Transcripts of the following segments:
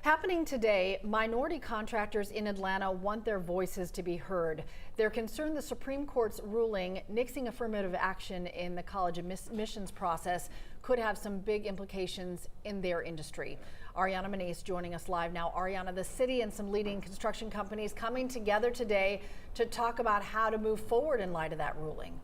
Happening today, minority contractors in Atlanta want their voices to be heard. They're concerned the Supreme Court's ruling nixing affirmative action in the college admissions process could have some big implications in their industry. Ariana Manise joining us live now. Ariana, the city and some leading construction companies coming together today to talk about how to move forward in light of that ruling.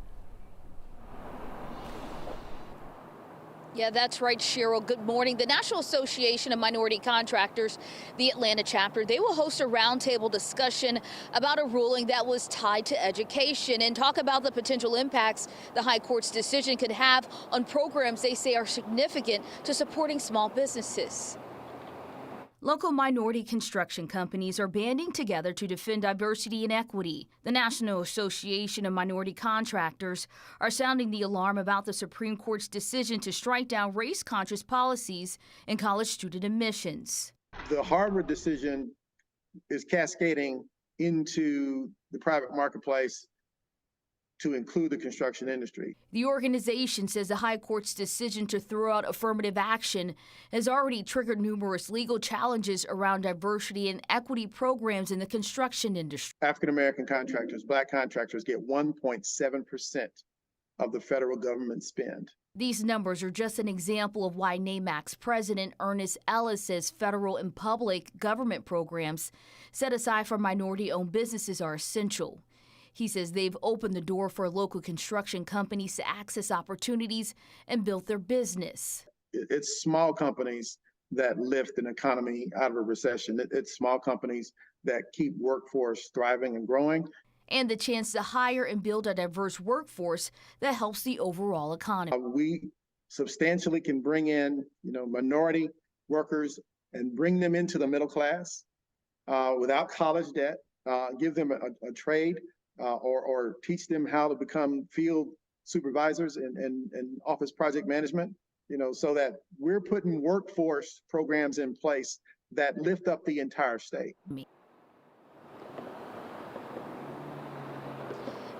Yeah, that's right, Cheryl. Good morning. The National Association of Minority Contractors, the Atlanta chapter, they will host a roundtable discussion about a ruling that was tied to education and talk about the potential impacts the High Court's decision could have on programs they say are significant to supporting small businesses. Local minority construction companies are banding together to defend diversity and equity. The National Association of Minority Contractors are sounding the alarm about the Supreme Court's decision to strike down race-conscious policies in college student admissions. The Harvard decision is cascading into the private marketplace to include the construction industry. The organization says the High Court's decision to throw out affirmative action has already triggered numerous legal challenges around diversity and equity programs in the construction industry. African-American contractors, black contractors get 1.7% of the federal government spend. These numbers are just an example of why NAMAC's president Ernest Ellis says federal and public government programs set aside for minority-owned businesses are essential. He says they've opened the door for local construction companies to access opportunities and build their business. It's small companies that lift an economy out of a recession. It's small companies that keep workforce thriving and growing. And the chance to hire and build a diverse workforce that helps the overall economy. We substantially can bring in, minority workers and bring them into the middle class without college debt, give them a trade. Or teach them how to become field supervisors and office project management, so that we're putting workforce programs in place that lift up the entire state.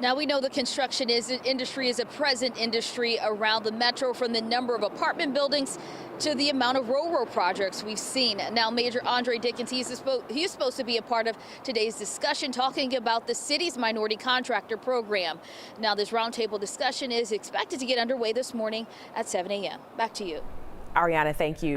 Now we know the construction industry is a present industry around the metro, from the number of apartment buildings to the amount of railroad projects we've seen. Now Major Andre Dickens, he is supposed to be a part of today's discussion, talking about the city's minority contractor program. Now this roundtable discussion is expected to get underway this morning at 7 a.m. Back to you. Ariana, thank you.